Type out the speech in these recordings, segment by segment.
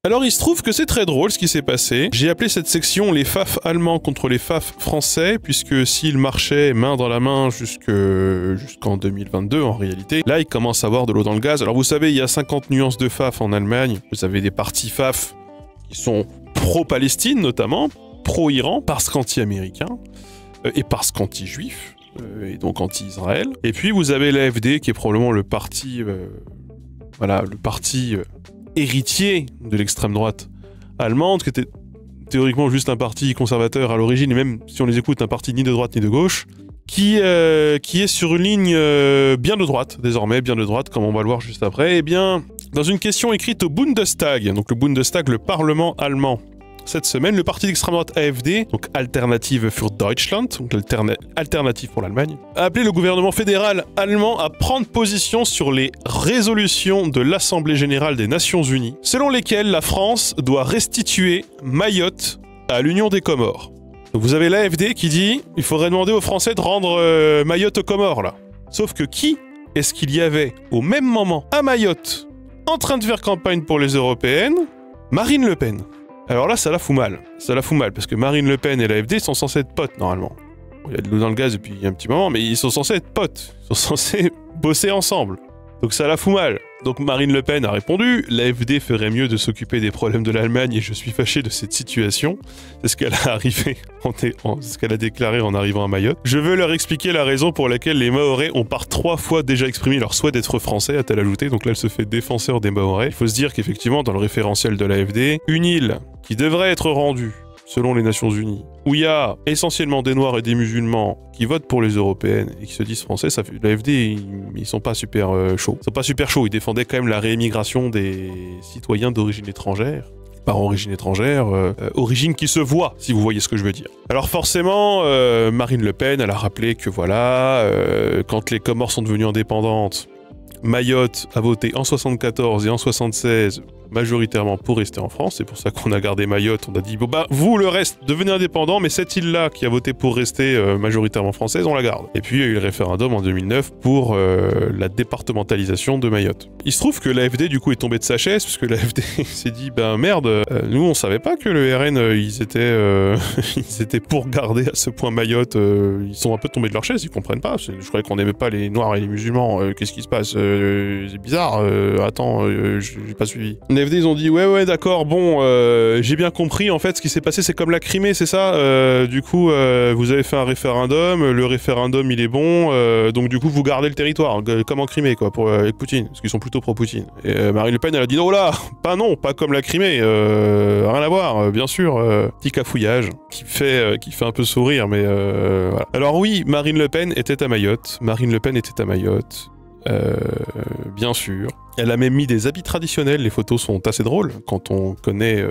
Alors il se trouve que c'est très drôle ce qui s'est passé. J'ai appelé cette section les FAF allemands contre les FAF français, puisque s'ils marchaient main dans la main jusqu'en 2022 en réalité, là ils commencent à avoir de l'eau dans le gaz. Alors vous savez, il y a 50 nuances de FAF en Allemagne. Vous avez des partis FAF qui sont pro-Palestine notamment, pro-Iran, parce qu'anti-américains, et parce qu'anti-juifs, et donc anti-Israël. Et puis vous avez l'AfD qui est probablement le parti... héritier de l'extrême droite allemande, qui était théoriquement juste un parti conservateur à l'origine, et même si on les écoute, un parti ni de droite ni de gauche, qui est sur une ligne bien de droite, désormais, bien de droite, comme on va le voir juste après. Eh bien, dans une question écrite au Bundestag, donc le Bundestag, le Parlement allemand, cette semaine, le parti d'extrême droite AfD, donc Alternative für Deutschland, donc alternative pour l'Allemagne, a appelé le gouvernement fédéral allemand à prendre position sur les résolutions de l'Assemblée générale des Nations unies, selon lesquelles la France doit restituer Mayotte à l'Union des Comores. Donc vous avez l'AfD qui dit il faudrait demander aux Français de rendre Mayotte aux Comores, là. Sauf que qui est-ce qu'il y avait au même moment à Mayotte, en train de faire campagne pour les européennes? Marine Le Pen. Alors là, ça la fout mal. Ça la fout mal, parce que Marine Le Pen et l'AfD sont censés être potes, normalement. Il y a de l'eau dans le gaz depuis un petit moment, mais ils sont censés être potes. Ils sont censés bosser ensemble. Donc ça la fout mal. Donc Marine Le Pen a répondu, l'AfD ferait mieux de s'occuper des problèmes de l'Allemagne et je suis fâché de cette situation. C'est ce qu'elle a déclaré en arrivant à Mayotte. Je veux leur expliquer la raison pour laquelle les Mahorais ont par 3 fois déjà exprimé leur souhait d'être français, a-t-elle ajouté. Donc là, elle se fait défenseur des Mahorais. Il faut se dire qu'effectivement, dans le référentiel de l'AfD, une île qui devrait être rendue selon les Nations Unies, où il y a essentiellement des Noirs et des musulmans qui votent pour les européennes et qui se disent français, ça fait... l'AfD, ils sont pas super chauds. Ils sont pas super chauds, ils défendaient quand même la réémigration des citoyens d'origine étrangère. Par origine étrangère, origine qui se voit, si vous voyez ce que je veux dire. Alors forcément, Marine Le Pen, elle a rappelé que voilà, quand les Comores sont devenues indépendantes, Mayotte a voté en 74 et en 76 majoritairement pour rester en France, c'est pour ça qu'on a gardé Mayotte, on a dit bon bah vous le reste devenez indépendant, mais cette île-là qui a voté pour rester majoritairement française, on la garde. Et puis il y a eu le référendum en 2009 pour la départementalisation de Mayotte. Il se trouve que l'AfD du coup est tombé de sa chaise, parce que l'AfD s'est dit ben merde, nous on savait pas que le RN ils étaient pour garder à ce point Mayotte, ils sont un peu tombés de leur chaise, ils comprennent pas, je croyais qu'on n'aimait pas les Noirs et les musulmans, qu'est-ce qui se passe, c'est bizarre, attends, j'ai pas suivi. L'AfD ils ont dit ouais d'accord, bon j'ai bien compris, en fait ce qui s'est passé c'est comme la Crimée, c'est ça, du coup vous avez fait un référendum, le référendum il est bon, donc du coup vous gardez le territoire, comme en Crimée quoi, avec Poutine, parce qu'ils sont plutôt pro-Poutine. Et Marine Le Pen elle a dit non là, pas comme la Crimée, rien à voir, bien sûr, petit cafouillage qui fait un peu sourire, mais voilà. Alors oui, Marine Le Pen était à Mayotte, bien sûr. Elle a même mis des habits traditionnels, les photos sont assez drôles quand on connaît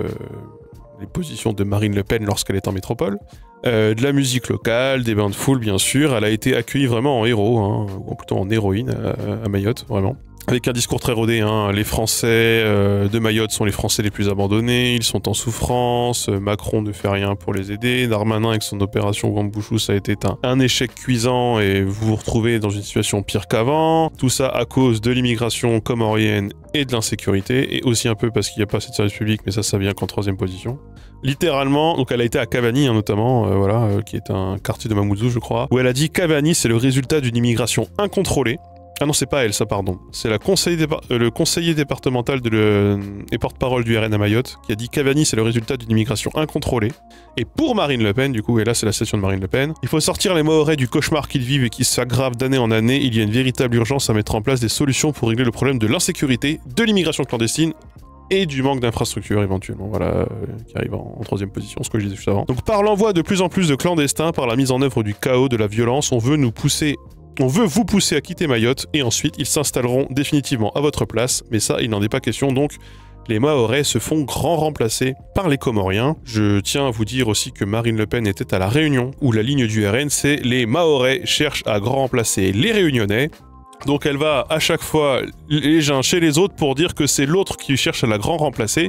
les positions de Marine Le Pen lorsqu'elle est en métropole. De la musique locale, des bains de foule bien sûr, elle a été accueillie vraiment en héros, hein, ou plutôt en héroïne à Mayotte, vraiment. Avec un discours très rodé, hein. Les Français de Mayotte sont les Français les plus abandonnés, ils sont en souffrance, Macron ne fait rien pour les aider, Darmanin avec son opération Wambouchou ça a été un échec cuisant et vous vous retrouvez dans une situation pire qu'avant, tout ça à cause de l'immigration comorienne et de l'insécurité, et aussi un peu parce qu'il n'y a pas assez de service public, mais ça vient qu'en 3e position. Littéralement, donc elle a été à Cavani hein, notamment, qui est un quartier de Mamoudzou je crois, où elle a dit Cavani c'est le résultat d'une immigration incontrôlée. Ah non, c'est pas elle, ça, pardon. C'est le conseiller départemental et porte-parole du RN à Mayotte qui a dit Cavani, c'est le résultat d'une immigration incontrôlée. Et pour Marine Le Pen, du coup, et là c'est la station de Marine Le Pen, il faut sortir les Mahorais du cauchemar qu'ils vivent et qui s'aggrave d'année en année. Il y a une véritable urgence à mettre en place des solutions pour régler le problème de l'insécurité, de l'immigration clandestine et du manque d'infrastructures éventuellement, voilà, qui arrive en 3e position, ce que je disais juste avant. Donc par l'envoi de plus en plus de clandestins, par la mise en œuvre du chaos, de la violence, on veut vous pousser à quitter Mayotte et ensuite ils s'installeront définitivement à votre place, mais ça il n'en est pas question, donc les Mahorais se font grand remplacer par les Comoriens. Je tiens à vous dire aussi que Marine Le Pen était à La Réunion, où la ligne du RN c'est les Mahorais cherchent à grand remplacer les Réunionnais. Donc elle va à chaque fois les uns chez les autres pour dire que c'est l'autre qui cherche à les grand remplacer,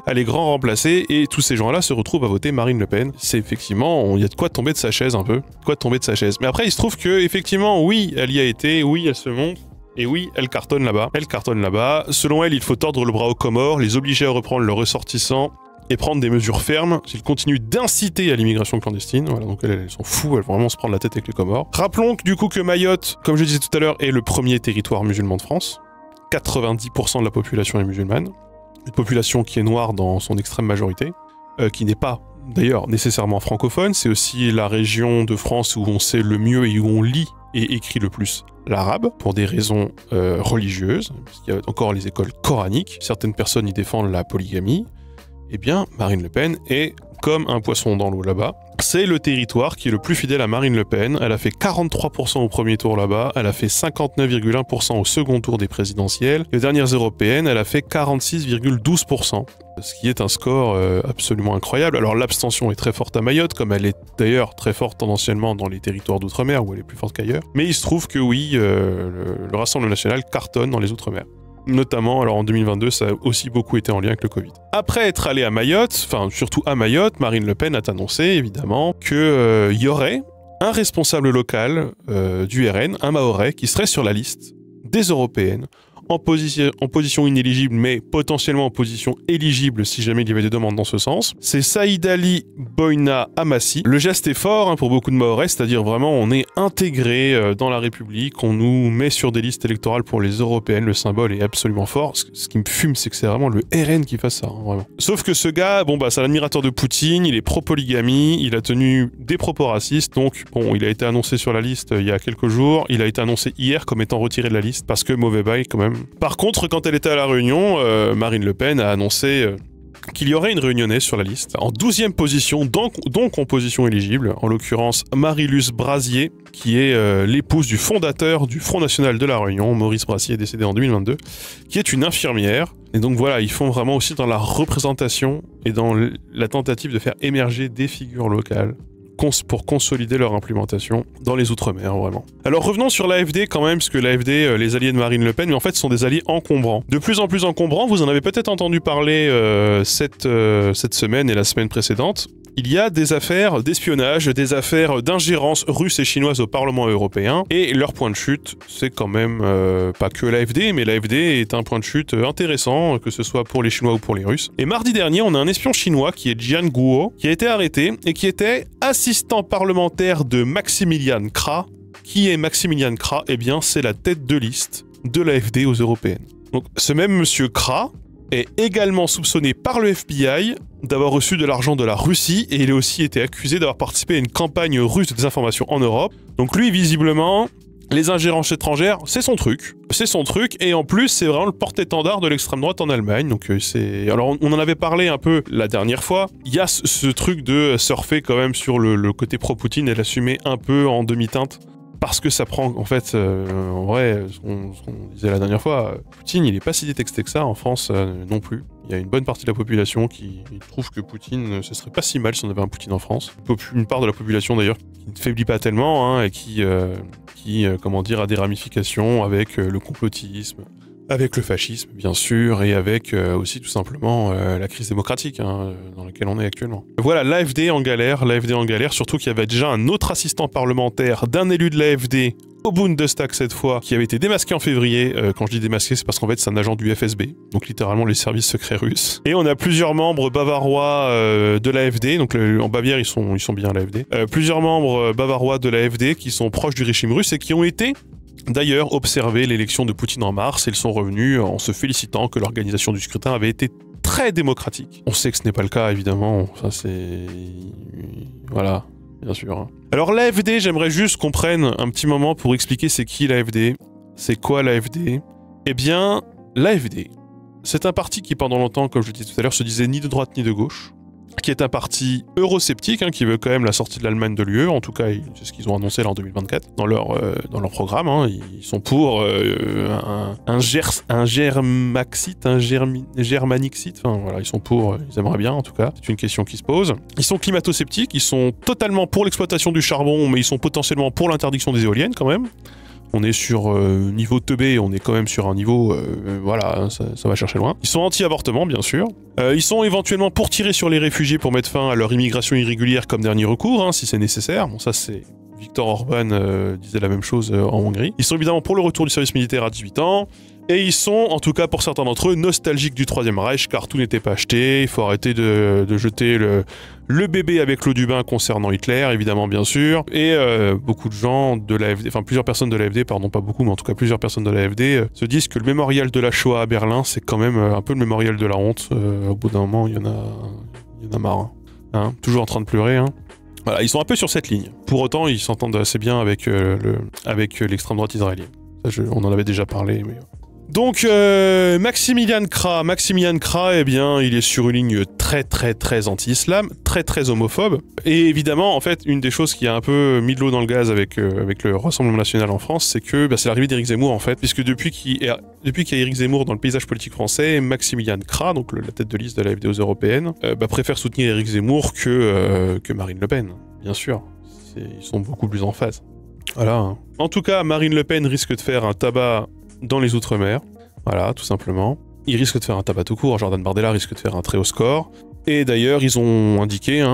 et tous ces gens-là se retrouvent à voter Marine Le Pen. C'est effectivement, il y a de quoi tomber de sa chaise un peu, Mais après il se trouve que effectivement oui, elle y a été, oui elle se montre, Et oui, elle cartonne là-bas. Elle cartonne là-bas. Selon elle, il faut tordre le bras aux Comores, les obliger à reprendre leurs ressortissants et prendre des mesures fermes s'ils continuent d'inciter à l'immigration clandestine. Voilà, donc elles sont fous, elles vont vraiment se prendre la tête avec les Comores. Rappelons que du coup que Mayotte, comme je disais tout à l'heure, est le premier territoire musulman de France. 90% de la population est musulmane. Une population qui est noire dans son extrême majorité, qui n'est pas d'ailleurs nécessairement francophone. C'est aussi la région de France où on sait le mieux et où on lit et écrit le plus l'arabe, pour des raisons religieuses, parce qu'il y a encore les écoles coraniques. Certaines personnes y défendent la polygamie. Eh bien, Marine Le Pen est comme un poisson dans l'eau là-bas. C'est le territoire qui est le plus fidèle à Marine Le Pen. Elle a fait 43% au premier tour là-bas, elle a fait 59,1% au second tour des présidentielles. Et aux dernières européennes, elle a fait 46,12%. Ce qui est un score absolument incroyable. Alors l'abstention est très forte à Mayotte, comme elle est d'ailleurs très forte tendanciellement dans les territoires d'outre-mer, où elle est plus forte qu'ailleurs. Mais il se trouve que oui, le Rassemblement national cartonne dans les outre-mer. Notamment, alors en 2022, ça a aussi beaucoup été en lien avec le Covid. Après être allé à Mayotte, enfin surtout à Mayotte, Marine Le Pen a annoncé évidemment qu'il y aurait un responsable local du RN, un Mahorais, qui serait sur la liste des européennes, en position inéligible, mais potentiellement en position éligible si jamais il y avait des demandes dans ce sens. C'est Saïd Ali Boina Amassi. Le geste est fort pour beaucoup de Mahorais, c'est-à-dire vraiment on est intégré dans la République, on nous met sur des listes électorales pour les européennes, le symbole est absolument fort. Ce qui me fume, c'est que c'est vraiment le RN qui fasse ça, vraiment. Sauf que ce gars, c'est un admirateur de Poutine, il est pro-polygamie, il a tenu des propos racistes, donc il a été annoncé sur la liste il y a quelques jours, il a été annoncé hier comme étant retiré de la liste, parce que mauvais bail quand même. Par contre, quand elle était à La Réunion, Marine Le Pen a annoncé qu'il y aurait une réunionnaise sur la liste. En 12e position, donc en position éligible, en l'occurrence Marie-Luce Brasier, qui est l'épouse du fondateur du Front National de La Réunion, Maurice Brasier, décédé en 2022, qui est une infirmière. Et donc voilà, ils font vraiment aussi dans la représentation et dans la tentative de faire émerger des figures locales pour consolider leur implémentation dans les Outre-mer, vraiment. Alors revenons sur l'AfD quand même, parce que l'AfD, les alliés de Marine Le Pen, mais en fait, sont des alliés encombrants. De plus en plus encombrants, vous en avez peut-être entendu parler cette semaine et la semaine précédente. Il y a des affaires d'espionnage, des affaires d'ingérence russe et chinoise au Parlement européen, et leur point de chute, c'est quand même pas que l'AfD, mais l'AfD est un point de chute intéressant, que ce soit pour les Chinois ou pour les Russes. Et mardi dernier, on a un espion chinois qui est Jian Guo, qui a été arrêté et qui était assistant parlementaire de Maximilian Krah. Qui est Maximilian Krah? Eh bien, c'est la tête de liste de l'AfD aux européennes. Donc, ce même monsieur Krah est également soupçonné par le FBI d'avoir reçu de l'argent de la Russie, et il a aussi été accusé d'avoir participé à une campagne russe de désinformation en Europe. Donc lui, visiblement, les ingérences étrangères, c'est son truc. C'est son truc, et en plus, c'est vraiment le porte-étendard de l'extrême droite en Allemagne. Donc c'est... Alors on en avait parlé un peu la dernière fois. Il y a ce truc de surfer quand même sur le côté pro-Poutine et l'assumer un peu en demi-teinte. Parce que ça prend, en fait, en vrai, ce qu'on disait la dernière fois, Poutine, il est pas si détesté que ça, en France non plus. Il y a une bonne partie de la population qui trouve que Poutine, ce serait pas si mal si on avait un Poutine en France. Une part de la population d'ailleurs qui ne faiblit pas tellement, et qui a des ramifications avec le complotisme, avec le fascisme, bien sûr, et avec aussi tout simplement la crise démocratique dans laquelle on est actuellement. Voilà, l'AfD en galère, surtout qu'il y avait déjà un autre assistant parlementaire d'un élu de l'AfD au Bundestag cette fois, qui avait été démasqué en février. Quand je dis démasqué, c'est parce qu'en fait c'est un agent du FSB, donc littéralement les services secrets russes. Et on a plusieurs membres bavarois de l'AfD, donc en Bavière ils sont bien à l'AfD. Plusieurs membres bavarois de l'AfD qui sont proches du régime russe et qui ont été d'ailleurs observé l'élection de Poutine en mars, et ils sont revenus en se félicitant que l'organisation du scrutin avait été très démocratique. On sait que ce n'est pas le cas, évidemment. Ça, c'est... Voilà, bien sûr. Alors l'AfD, j'aimerais juste qu'on prenne un petit moment pour expliquer c'est qui l'AfD, c'est quoi l'AfD. Eh bien, l'AfD, c'est un parti qui pendant longtemps, comme je le disais tout à l'heure, se disait ni de droite ni de gauche, qui est un parti eurosceptique, qui veut quand même la sortie de l'Allemagne de l'UE, en tout cas c'est ce qu'ils ont annoncé là en 2024 dans leur programme. Ils sont pour un germaxite, germanixite, enfin voilà, ils sont pour, ils aimeraient bien en tout cas, c'est une question qui se pose. Ils sont climato-sceptiques, ils sont totalement pour l'exploitation du charbon, mais ils sont potentiellement pour l'interdiction des éoliennes quand même. On est sur niveau teubé, on est quand même sur un niveau, ça va chercher loin. Ils sont anti-avortement, bien sûr. Ils sont éventuellement pour tirer sur les réfugiés pour mettre fin à leur immigration irrégulière comme dernier recours, si c'est nécessaire. Bon, ça c'est Viktor Orban disait la même chose en Hongrie. Ils sont évidemment pour le retour du service militaire à 18 ans. Et ils sont, en tout cas pour certains d'entre eux, nostalgiques du Troisième Reich, car tout n'était pas acheté. Il faut arrêter de jeter le bébé avec l'eau du bain concernant Hitler, évidemment, bien sûr. Et beaucoup de gens de l'AfD, enfin plusieurs personnes de l'AfD, pardon, pas beaucoup, mais en tout cas plusieurs personnes de l'AfD, se disent que le mémorial de la Shoah à Berlin, c'est quand même un peu le mémorial de la honte. Au bout d'un moment, il y en a marre. Hein. Toujours en train de pleurer, hein. Voilà, ils sont un peu sur cette ligne. Pour autant, ils s'entendent assez bien avec l'extrême droite israélienne. Ça, on en avait déjà parlé, mais... Donc, Maximilian Krah, eh bien, il est sur une ligne très anti-islam, très homophobe. Et évidemment, en fait, une des choses qui a un peu mis de l'eau dans le gaz avec le Rassemblement National en France, c'est que c'est l'arrivée d'Éric Zemmour, en fait, puisque depuis qu'il y a Éric Zemmour dans le paysage politique français, Maximilian Krah, donc la tête de liste de l'AfD aux européennes, préfère soutenir Éric Zemmour que Marine Le Pen, bien sûr. Ils sont beaucoup plus en phase. Voilà. Hein. En tout cas, Marine Le Pen risque de faire un tabac dans les Outre-mer, voilà, tout simplement. Il risque de faire un tabac tout court, Jordan Bardella risque de faire un très haut score. Et d'ailleurs, ils ont indiqué,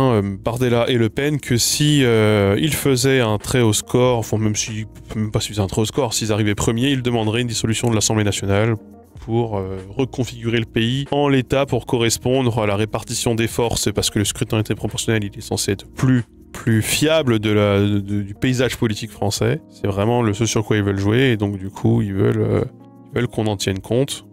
Bardella et Le Pen, que si ils faisaient un très haut score, enfin même pas si ils faisaient un très haut score, s'ils arrivaient premiers, ils demanderaient une dissolution de l'Assemblée nationale pour reconfigurer le pays en l'état pour correspondre à la répartition des forces, parce que le scrutin était proportionnel, il est censé être plus fiable du paysage politique français. C'est vraiment ce sur quoi ils veulent jouer, et donc du coup ils veulent qu'on en tienne compte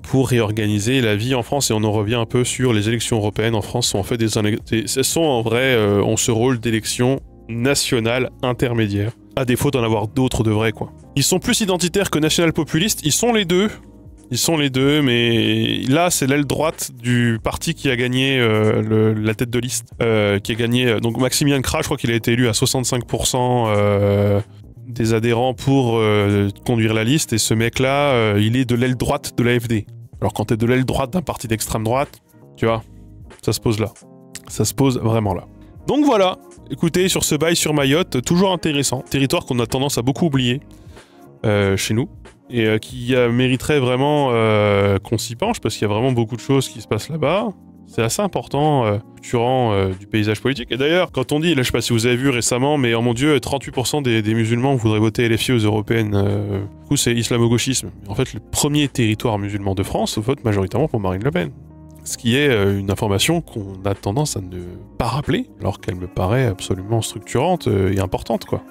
pour réorganiser la vie en France. Et on en revient un peu sur les élections européennes en France, sont en fait ont ce rôle d'élection nationale intermédiaire, à défaut d'en avoir d'autres de vrais, quoi. Ils sont plus identitaires que national-populistes, ils sont les deux, mais là, c'est l'aile droite du parti qui a gagné la tête de liste, qui a gagné... Donc Maximilian Krah, je crois qu'il a été élu à 65% des adhérents pour conduire la liste, et ce mec-là, il est de l'aile droite de l'AfD. Alors quand t'es de l'aile droite d'un parti d'extrême droite, tu vois, ça se pose là. Ça se pose vraiment là. Donc voilà, écoutez, sur ce bail sur Mayotte, toujours intéressant. Territoire qu'on a tendance à beaucoup oublier chez nous. Et qui mériterait vraiment qu'on s'y penche, parce qu'il y a vraiment beaucoup de choses qui se passent là-bas. C'est assez important, structurant du paysage politique. Et d'ailleurs, quand on dit, là je sais pas si vous avez vu récemment, mais oh mon dieu, 38% des musulmans voudraient voter LFI aux européennes. Du coup, c'est islamo-gauchisme. En fait, le premier territoire musulman de France vote majoritairement pour Marine Le Pen. Ce qui est une information qu'on a tendance à ne pas rappeler, alors qu'elle me paraît absolument structurante et importante, quoi.